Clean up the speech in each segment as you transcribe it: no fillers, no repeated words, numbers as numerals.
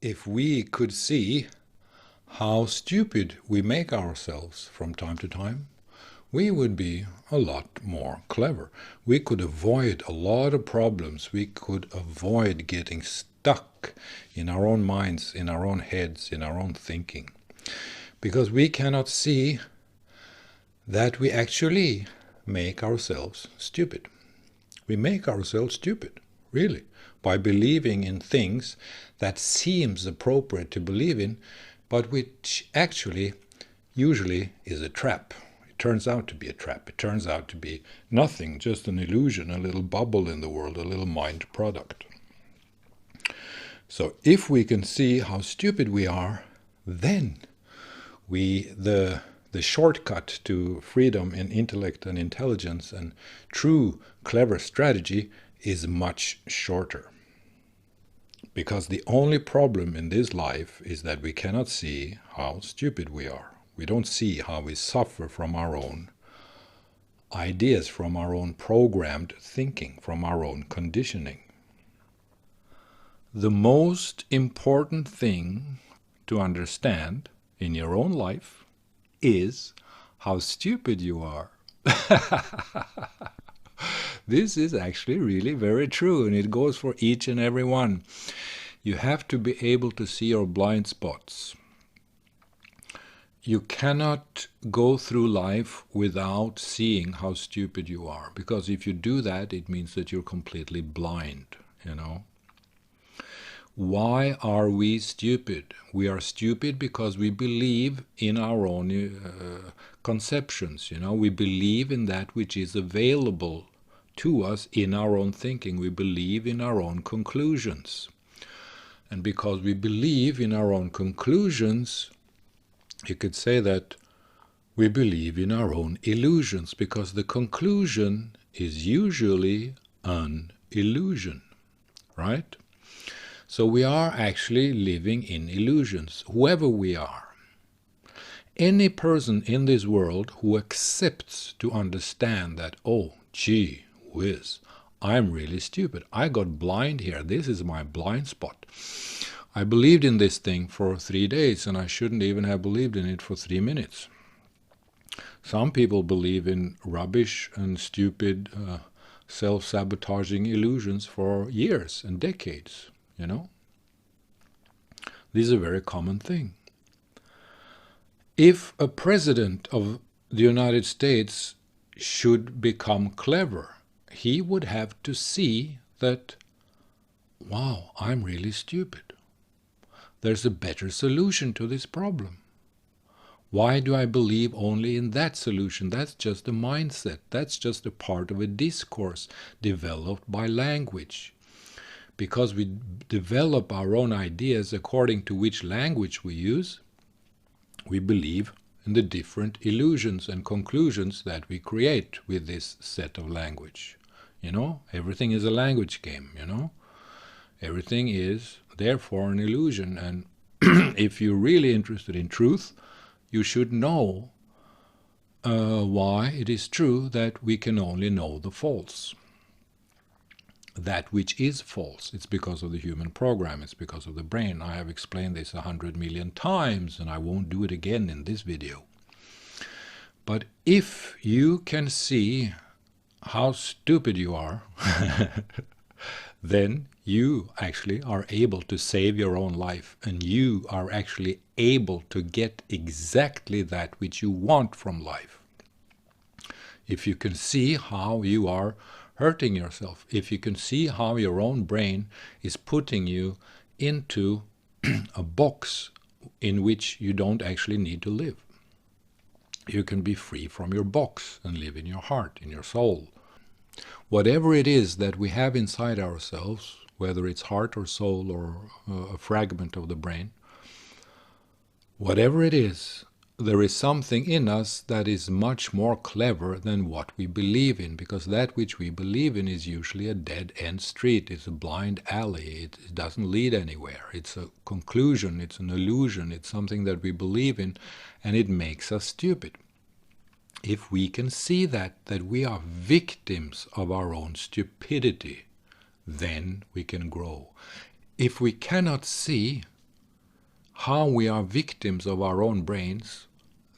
If we could see how stupid we make ourselves from time to time, we would be a lot more clever. We could avoid a lot of problems. We could avoid getting stuck in our own minds, in our own heads, in our own thinking. Because we cannot see that we actually make ourselves stupid. We make ourselves stupid, really, by believing in things that seems appropriate to believe in, but which actually usually is a trap. It turns out to be a trap. It turns out to be nothing, just an illusion, a little bubble in the world, a little mind product. So if we can see how stupid we are, then the shortcut to freedom in intellect and intelligence and true clever strategy is much shorter. Because the only problem in this life is that we cannot see how stupid we are. We don't see how we suffer from our own ideas, from our own programmed thinking, from our own conditioning. The most important thing to understand in your own life is how stupid you are. This is actually really very true, and it goes for each and every one. You have to be able to see your blind spots. You cannot go through life without seeing how stupid you are, because if you do that, it means that you're completely blind, you know. Why are we stupid? We are stupid because we believe in our own conceptions, you know. We believe in that which is available to us in our own thinking. We believe in our own conclusions. And because we believe in our own conclusions, you could say that we believe in our own illusions, because the conclusion is usually an illusion, right? So we are actually living in illusions, whoever we are. Any person in this world who accepts to understand that, oh, gee whiz, I'm really stupid. I got blind here. This is my blind spot. I believed in this thing for 3 days, and I shouldn't even have believed in it for 3 minutes. Some people believe in rubbish and stupid, self-sabotaging illusions for years and decades, you know. This is a very common thing. If a president of the United States should become clever, he would have to see that, wow, I'm really stupid. There's a better solution to this problem. Why do I believe only in that solution? That's just a mindset. That's just a part of a discourse developed by language. Because we develop our own ideas according to which language we use, we believe in the different illusions and conclusions that we create with this set of language. You know, everything is a language game, you know. Everything is therefore an illusion, and if you're really interested in truth, you should know why it is true that we can only know the false. That which is false. It's because of the human program. It's because of the brain. I have explained this 100 million times, and I won't do it again in this video. But if you can see how stupid you are, then you actually are able to save your own life, and you are actually able to get exactly that which you want from life. If you can see how you are hurting yourself, if you can see how your own brain is putting you into a box in which you don't actually need to live, you can be free from your box and live in your heart, in your soul. Whatever it is that we have inside ourselves, whether it's heart or soul or a fragment of the brain, whatever it is, there is something in us that is much more clever than what we believe in, because that which we believe in is usually a dead-end street. It's a blind alley. It doesn't lead anywhere. It's a conclusion. It's an illusion. It's something that we believe in, and it makes us stupid. If we can see that we are victims of our own stupidity, then we can grow. If we cannot see how we are victims of our own brains,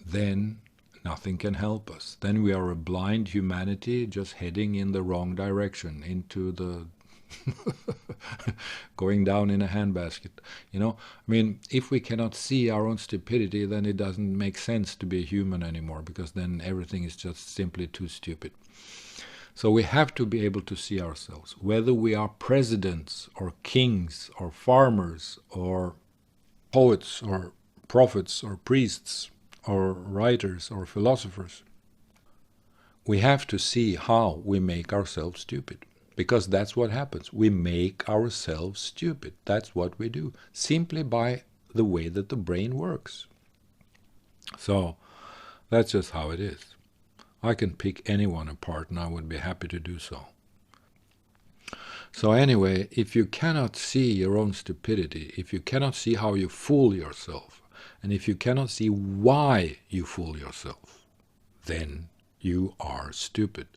then nothing can help us. Then we are a blind humanity just heading in the wrong direction, into the going down in a handbasket. I mean, if we cannot see our own stupidity, then it doesn't make sense to be a human anymore, because then everything is just simply too stupid. So we have to be able to see ourselves, whether we are presidents or kings or farmers or poets or prophets or priests or writers or philosophers. We have to see how we make ourselves stupid, because that's what happens. We make ourselves stupid. That's what we do, simply by the way that the brain works. So that's just how it is. I can pick anyone apart, and I would be happy to do so. So anyway, if you cannot see your own stupidity, if you cannot see how you fool yourself, and if you cannot see why you fool yourself, then you are stupid.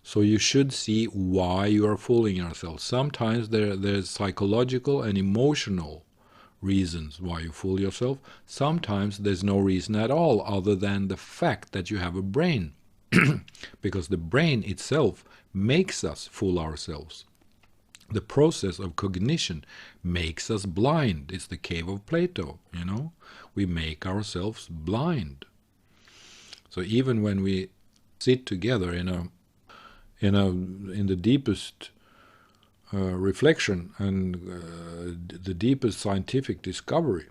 So you should see why you are fooling yourself. Sometimes there's psychological and emotional reasons why you fool yourself. Sometimes there's no reason at all other than the fact that you have a brain. Because the brain itself makes us fool ourselves. The process of cognition makes us blind. It's the Cave of Plato, We make ourselves blind. So even when we sit together in the deepest reflection and the deepest scientific discovery,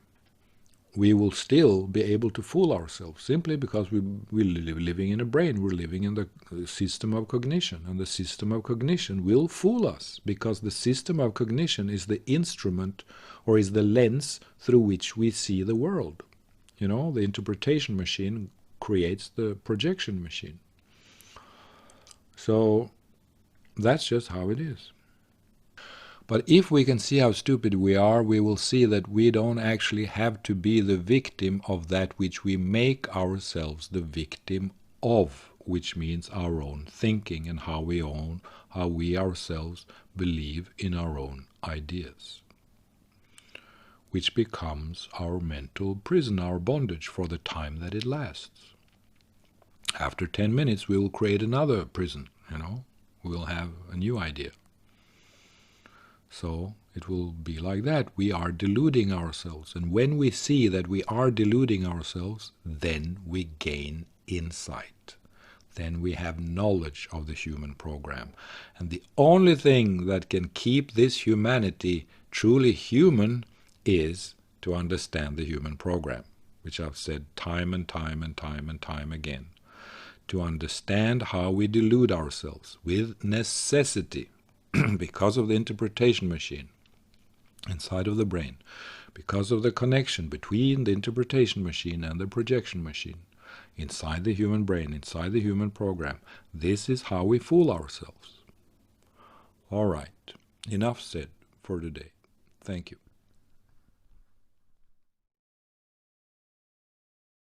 we will still be able to fool ourselves, simply because we're living in a brain. We're living in the system of cognition, and the system of cognition will fool us, because the system of cognition is the instrument, or is the lens through which we see the world. The interpretation machine creates the projection machine. So that's just how it is. But if we can see how stupid we are, we will see that we don't actually have to be the victim of that which we make ourselves the victim of, which means our own thinking and how we ourselves believe in our own ideas, which becomes our mental prison, our bondage, for the time that it lasts. After 10 minutes, we will create another prison, We will have a new idea. So it will be like that. We are deluding ourselves. And when we see that we are deluding ourselves, then we gain insight. Then we have knowledge of the human program. And the only thing that can keep this humanity truly human is to understand the human program, which I've said time and time and time and time again. To understand how we delude ourselves with necessity, because of the interpretation machine inside of the brain, because of the connection between the interpretation machine and the projection machine inside the human brain, inside the human program. This is how we fool ourselves. All right, enough said for today. Thank you.